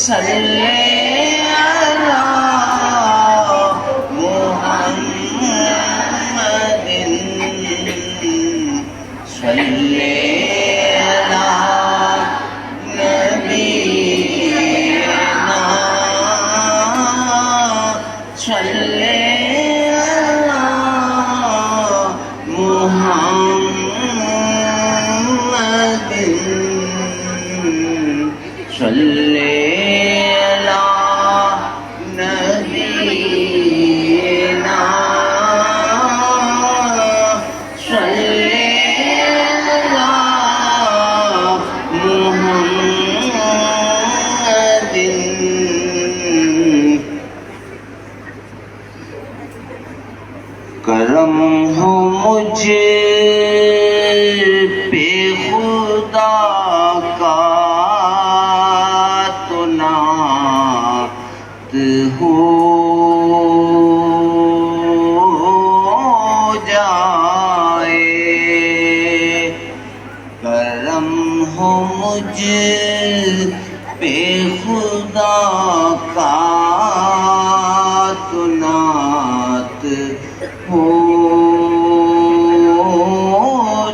صلی علی محمد صلی علی نبینا صلی علی محمد صلی علی نبینا صلی علی محمد کرم ہو مجھ پہ خدا کا تو نعت ہو جائے کرم ہو مجھ پہ خدا کا تو نعت ہو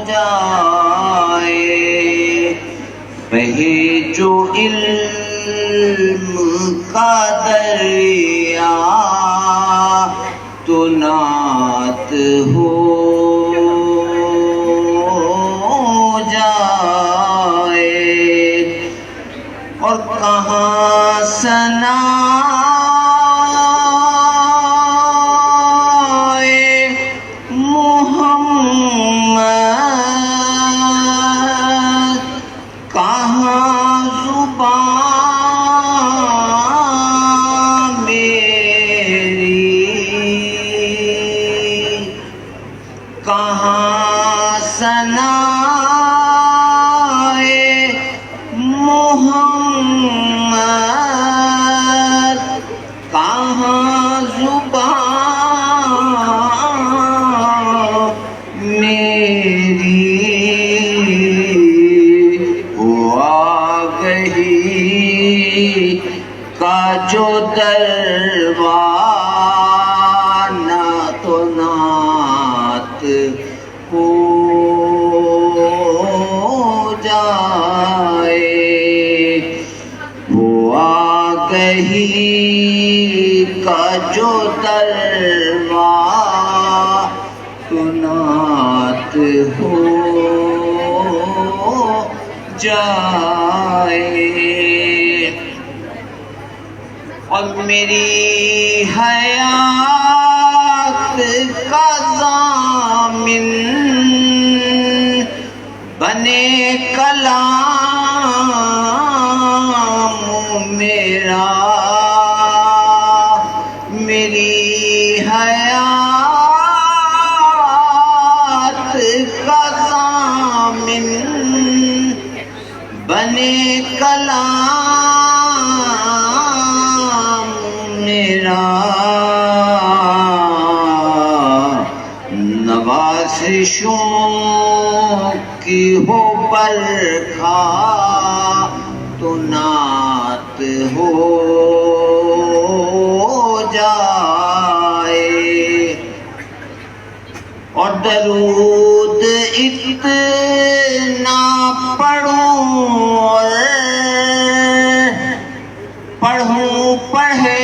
جائے بہے جو علم کا دریا تو نعت ہو جائے اور کہاں ثنا کہاں زبان میری کہاں ثنائے محمد کہاں زبان میری کا جو دروانہ تو نعت ہو جائے ہوا کہیں کا جو دروانہ تو نعت ہو جائے اور میری حیات کا ضامن بنے کلام میرا میری حیات کا ضامن بنے کلام میرا نوازشوں کی ہو برکھا تو نعت ہو جائے اور درود اتنا پڑھوں اور پڑھوں پڑھے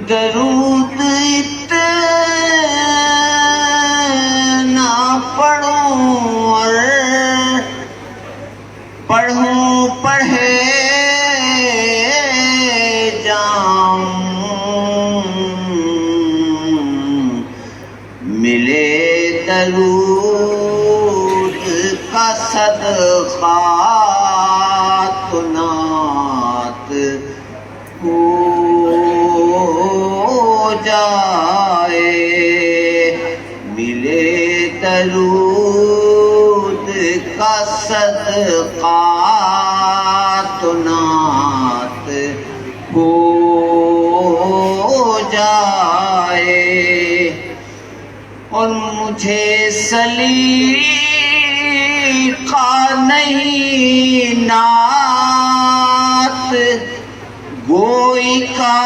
درود اتنا پڑھوں اور پڑھوں پڑھے جاؤں ملے درود کا صدقہ تو نعت ہو جائے ملے درود کا صدقہ تو نعت ہو جائے اور مجھے سلیقہ گوئی کا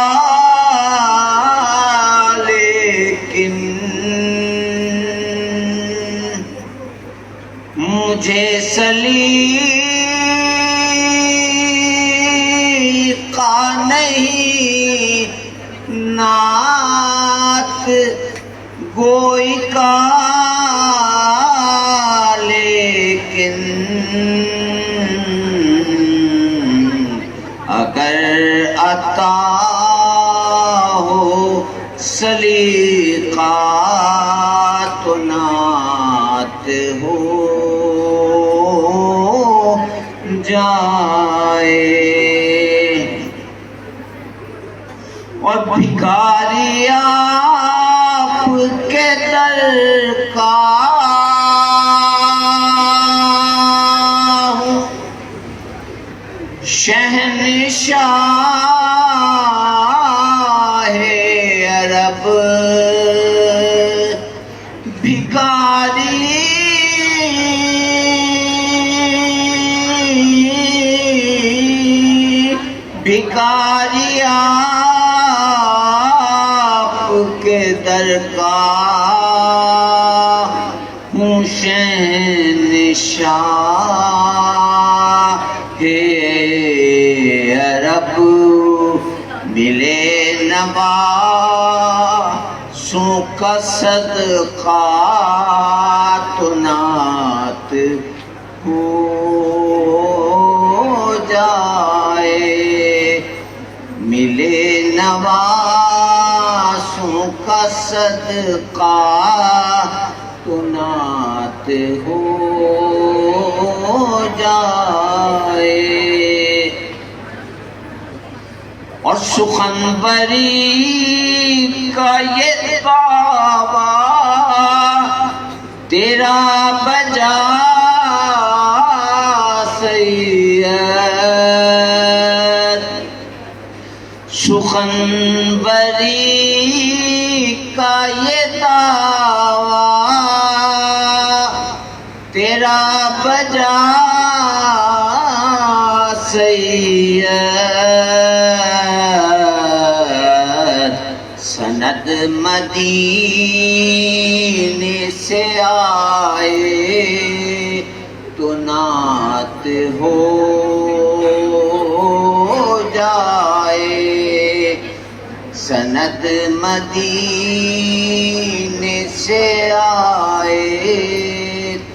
لیکن مجھے سلیقہ نہیں نعت گوئی کا لیکن اگر عطا ہو سلیقہ تو نعت ہو جائے اور بھکاری آپ کے در کا شہنشاہ عرب بھکاری بھکاری آپ کے در کا ہوں شہنشاہ عرب ملے نواسوں کا صدقہ تو نعت ہو جائے ملے نواسوں کا صدقہ تو نعت ہو جائے اور سخنوری کا یہ دعویٰ تیرا بجا سید سخنوری کا یہ دعویٰ تیرا بجا سید سند مدینے سے آئے تو نعت ہو جائے سند مدینے سے آئے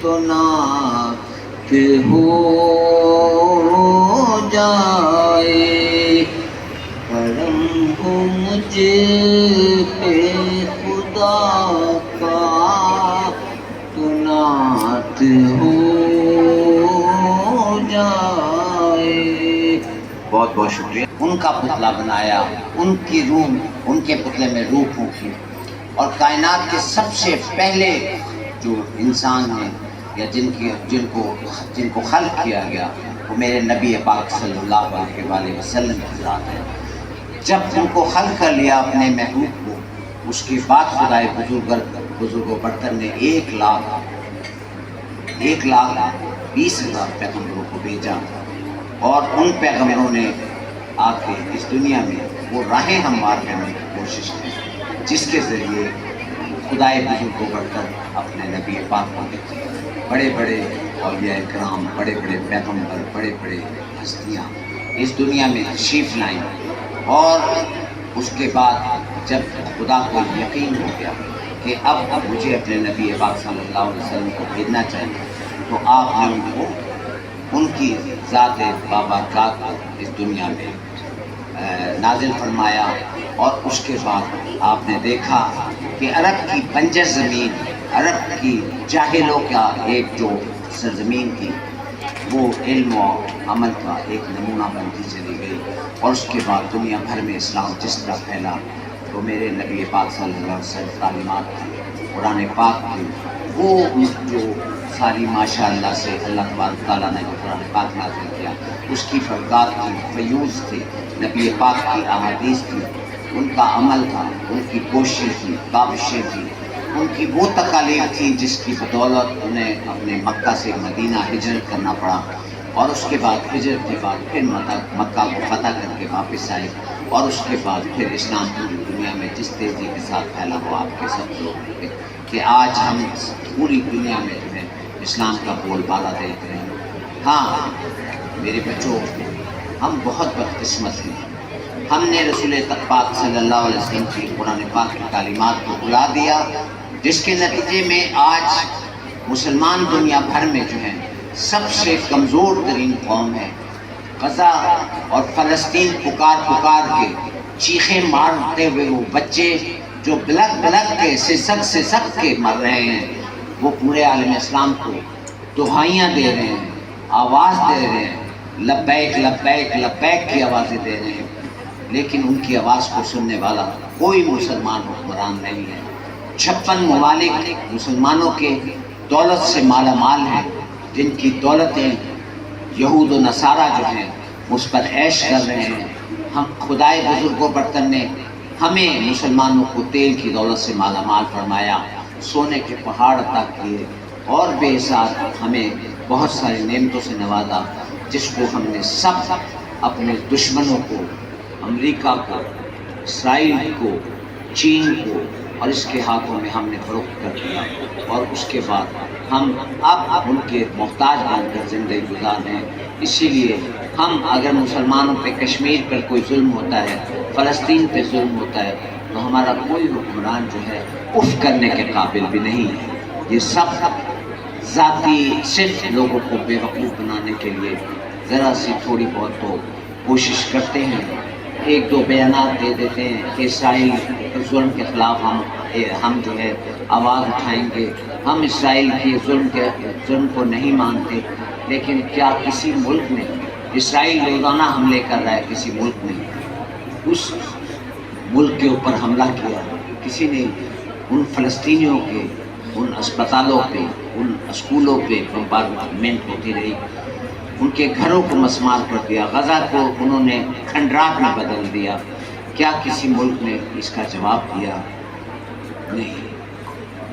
تو نعت ہو جائے کرم ہو مجھ پہ خدا کا تو نعت ہو جائے. بہت بہت شکریہ. ان کا پتلا بنایا، ان کی روح، ان کے پتلے میں روح پھونکی، اور کائنات کے سب سے پہلے جو انسان ہیں یا جن کو خلق کیا گیا وہ میرے نبی پاک صلی اللہ علیہ وآلہ وسلم کی ذات ہے. جب ان کو خلق کر لیا اپنے محبوب کو، اس کے بعد خدائے بزرگ و برتر نے 1,20,000 پیغمبروں کو بھیجا، اور ان پیغمبروں نے آ کے اس دنیا میں وہ راہیں ہموار کرنے کی کوشش کی جس کے ذریعے خدائے بزرگ و برتر اپنے نبی پاک کو دیکھتے. بڑے بڑے اولیاء کرام، بڑے بڑے پیغمبر، بڑے بڑے ہستیاں اس دنیا میں تشریف لائیں، اور اس کے بعد جب خدا کو یقین ہو گیا کہ اب مجھے اپنے نبی پاک صلی اللہ علیہ وسلم کو بھیجنا چاہیے، تو آپ نے ان کو ان کی ذات بابرکات کو اس دنیا میں نازل فرمایا. اور اس کے بعد آپ نے دیکھا کہ عرب کی بنجر زمین، عرب کی جاہلوں کا ایک جو سرزمین تھی، وہ علم و عمل کا ایک نمونہ بنتی چلی گئی. اور اس کے بعد دنیا بھر میں اسلام جس طرح پھیلا، تو میرے نبی پاک صلی اللہ علیہ وسلم تعلیمات تھی، قرآن پاک تھی، وہ جو ساری ماشاء اللہ سے اللہ تبارک تعالیٰ نے جو قرآن پاک نازل کیا، اس کی فرقات تھی، فیوز تھی، نبی پاک کی احادیث تھی، ان کا عمل تھا، ان کی کوشش تھی، کاوشیں تھیں، ان کی وہ تکالیف تھی جس کی بدولت انہیں اپنے مکہ سے مدینہ ہجرت کرنا پڑا، اور اس کے بعد ہجرت کے بعد پھر مکہ کو فتح کر کے واپس آئے، اور اس کے بعد پھر اسلام پوری دنیا میں جس تیزی کے ساتھ پھیلا ہوا آپ کے سب لوگ کہ آج ہم پوری دنیا میں جو ہے اسلام کا بول بالا دیکھ رہے ہیں۔ ہاں میرے بچوں، ہم بہت بدقسمت ہیں، ہم نے رسول پاک صلی اللہ علیہ وسلم کی قرآن پاک کی تعلیمات کو بھلا دیا، جس کے نتیجے میں آج مسلمان دنیا بھر میں جو ہے سب سے کمزور ترین قوم ہے۔ غزہ اور فلسطین پکار کے چیخیں مارتے ہوئے وہ بچے جو بلک کے سسک کے مر رہے ہیں، وہ پورے عالم اسلام کو دہائیاں دے رہے ہیں، آواز دے رہے ہیں، لبیک لبیک لبیک کی آوازیں دے رہے ہیں، لیکن ان کی آواز کو سننے والا کوئی مسلمان حکمران نہیں ہے۔ 56 ممالک مسلمانوں کے دولت سے مالا مال ہیں، جن کی دولتیں یہود و نصارہ جو ہیں اس پر عیش کر رہے ہیں۔ ہم خدائے بزرگ و برتن نے ہمیں مسلمانوں کو تیل کی دولت سے مالا مال فرمایا، سونے کے پہاڑ عطا کیے، اور بے حساب ہمیں بہت ساری نعمتوں سے نوازا، جس کو ہم نے سب اپنے دشمنوں کو، امریکہ کو، اسرائیل کو، چین کو اور اس کے ہاتھوں میں ہم نے فروخت کر دیا، اور اس کے بعد ہم اب ان کے محتاج بن کر زندگی گزار ہیں۔ اسی لیے ہم اگر مسلمانوں پہ کشمیر پر کوئی ظلم ہوتا ہے، فلسطین پہ ظلم ہوتا ہے، تو ہمارا کوئی حکمران جو ہے اف کرنے کے قابل بھی نہیں ہے۔ یہ سب ذاتی صرف لوگوں کو بیوقوف بنانے کے لیے ذرا سی تھوڑی بہت تو کوشش کرتے ہیں، ایک دو بیانات دے دیتے ہیں کہ اسرائیل کے ظلم کے خلاف ہم جو ہے آواز اٹھائیں گے، ہم اسرائیل کی ظلم کو نہیں مانتے، لیکن کیا کسی ملک نے، اسرائیل روزانہ حملے کر رہا ہے، کسی ملک نے اس ملک کے اوپر حملہ کیا؟ کسی نے ان فلسطینیوں کے ان اسپتالوں پہ، ان اسکولوں پہ بمبارمنٹ ہوتی رہی، ان کے گھروں کو مسمار کر دیا، غزہ کو انہوں نے کھنڈرات میں بدل دیا، کیا کسی ملک نے اس کا جواب دیا؟ نہیں۔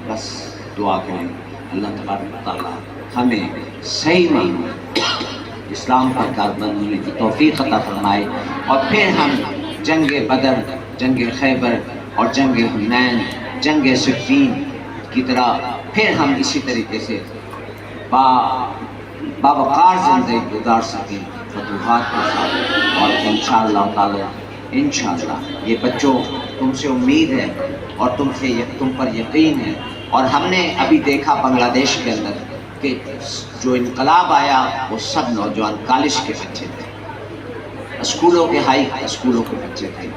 بس دعا کریں اللہ تبارک و تعالیٰ ہمیں صحیح معنی اسلام پر کاربند ہونے کی توفیق عطا فرمائے، اور پھر ہم جنگ بدر، جنگ خیبر اور جنگ حنین، جنگ صفین کی طرح پھر ہم اسی طریقے سے باوقار زندگی گزار سکیں فتوحات کے ساتھ، اور انشاءاللہ تعالی انشاءاللہ یہ بچوں تم سے امید ہے اور تم پر یقین ہے، اور ہم نے ابھی دیکھا بنگلہ دیش کے اندر کہ جو انقلاب آیا وہ سب نوجوان کالج کے بچے تھے، اسکولوں کے ہائی اسکولوں کے بچے تھے،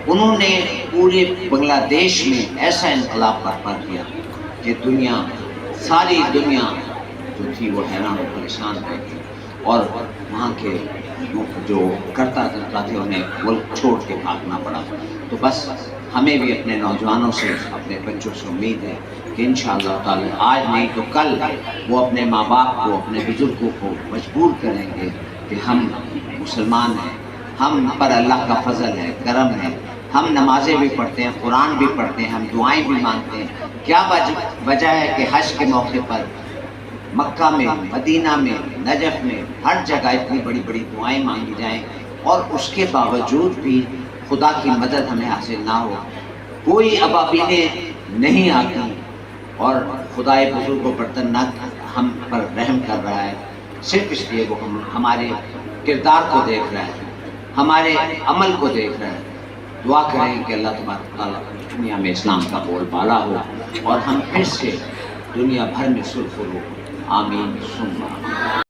انہوں نے پورے بنگلہ دیش میں ایسا انقلاب برپا کیا کہ ساری دنیا جو تھی وہ حیران و پریشان رہ گئی، اور وہاں کے جو کرتا تھے انہیں ملک چھوڑ کے بھاگنا پڑا۔ تو بس ہمیں بھی اپنے نوجوانوں سے، اپنے بچوں سے امید ہے کہ انشاءاللہ تعالی آج نہیں تو کل وہ اپنے ماں باپ کو، اپنے بزرگوں کو مجبور کریں گے کہ ہم مسلمان ہیں، ہم پر اللہ کا فضل ہے، کرم ہے، ہم نمازیں بھی پڑھتے ہیں، قرآن بھی پڑھتے ہیں، ہم دعائیں بھی مانگتے ہیں۔ کیا وجہ ہے کہ حج کے موقع پر مکہ میں، مدینہ میں، نجف میں، ہر جگہ اتنی بڑی بڑی دعائیں مانگی جائیں، اور اس کے باوجود بھی خدا کی مدد ہمیں حاصل نہ ہو، کوئی ابابیلیں نہیں آتی، اور خدائے بزرگ و برتن نہ ہم پر رحم کر رہا ہے، صرف اس لیے وہ ہمارے کردار کو دیکھ رہا ہے، ہمارے عمل کو دیکھ رہا ہے۔ دعا کریں کہ اللہ تبارک تعالیٰ دنیا میں اسلام کا بول بالا ہو، اور ہم پھر سے دنیا بھر میں سرخرو ہو۔ آمین ثم آمین۔